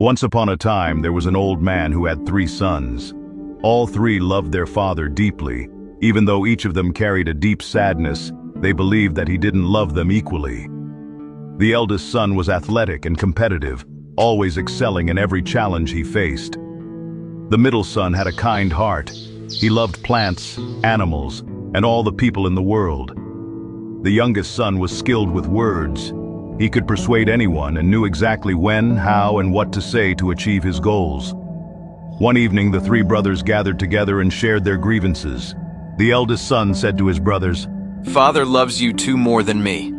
Once upon a time, there was an old man who had 3 sons. All 3 loved their father deeply. Even though each of them carried a deep sadness, they believed that he didn't love them equally. The eldest son was athletic and competitive, always excelling in every challenge he faced. The middle son had a kind heart. He loved plants, animals, and all the people in the world. The youngest son was skilled with words. He could persuade anyone and knew exactly when, how, and what to say to achieve his goals. One evening, the 3 brothers gathered together and shared their grievances. The eldest son said to his brothers, "Father loves you 2 more than me.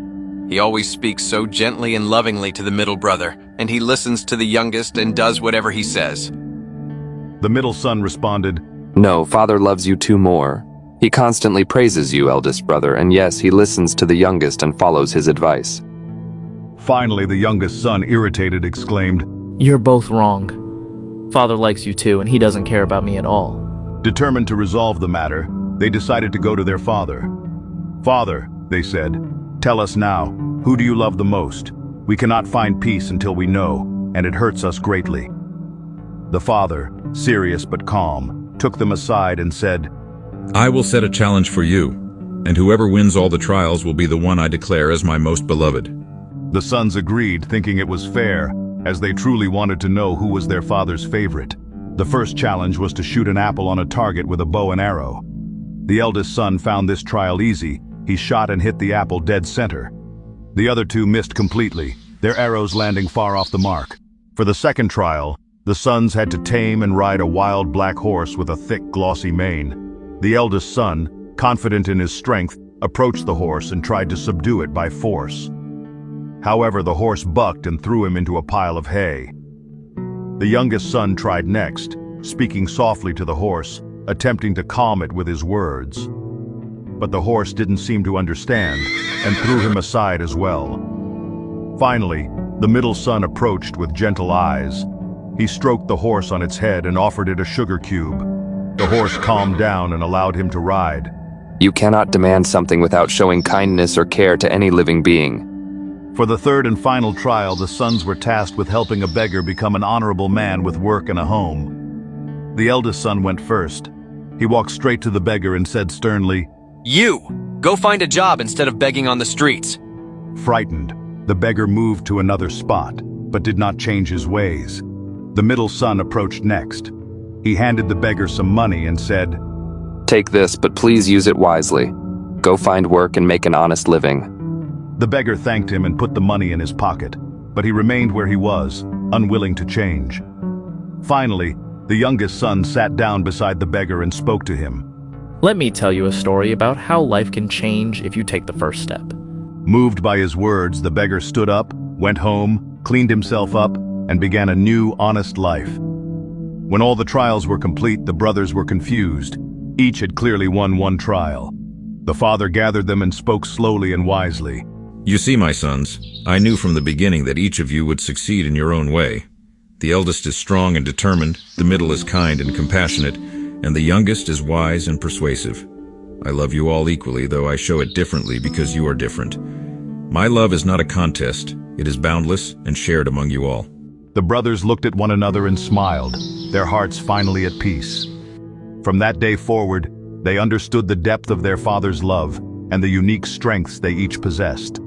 He always speaks so gently and lovingly to the middle brother, and he listens to the youngest and does whatever he says." The middle son responded, "No, Father loves you 2 more. He constantly praises you, eldest brother, and yes, he listens to the youngest and follows his advice." Finally, the youngest son, irritated, exclaimed, You're both wrong. Father likes you too, and he doesn't care about me at all. Determined to resolve the matter, they decided to go to their father. "Father," they said, "tell us now, who do you love the most? We cannot find peace until we know, and it hurts us greatly." The father, serious but calm, took them aside and said, "I will set a challenge for you, and whoever wins all the trials will be the one I declare as my most beloved." The sons agreed, thinking it was fair, as they truly wanted to know who was their father's favorite. The first challenge was to shoot an apple on a target with a bow and arrow. The eldest son found this trial easy. He shot and hit the apple dead center. The other 2 missed completely, their arrows landing far off the mark. For the second trial, the sons had to tame and ride a wild black horse with a thick, glossy mane. The eldest son, confident in his strength, approached the horse and tried to subdue it by force. However, the horse bucked and threw him into a pile of hay. The youngest son tried next, speaking softly to the horse, attempting to calm it with his words. But the horse didn't seem to understand and threw him aside as well. Finally, the middle son approached with gentle eyes. He stroked the horse on its head and offered it a sugar cube. The horse calmed down and allowed him to ride. You cannot demand something without showing kindness or care to any living being. For the third and final trial, the sons were tasked with helping a beggar become an honorable man with work and a home. The eldest son went first. He walked straight to the beggar and said sternly, "You! Go find a job instead of begging on the streets." Frightened, the beggar moved to another spot, but did not change his ways. The middle son approached next. He handed the beggar some money and said, "Take this, but please use it wisely. Go find work and make an honest living." The beggar thanked him and put the money in his pocket, but he remained where he was, unwilling to change. Finally, the youngest son sat down beside the beggar and spoke to him. Let me tell you a story about how life can change if you take the first step. Moved by his words, the beggar stood up, went home, cleaned himself up, and began a new, honest life. When all the trials were complete, the brothers were confused. Each had clearly won 1 trial. The father gathered them and spoke slowly and wisely. "You see, my sons, I knew from the beginning that each of you would succeed in your own way. The eldest is strong and determined, the middle is kind and compassionate, and the youngest is wise and persuasive. I love you all equally, though I show it differently because you are different. My love is not a contest. It is boundless and shared among you all." The brothers looked at one another and smiled, their hearts finally at peace. From that day forward, they understood the depth of their father's love and the unique strengths they each possessed.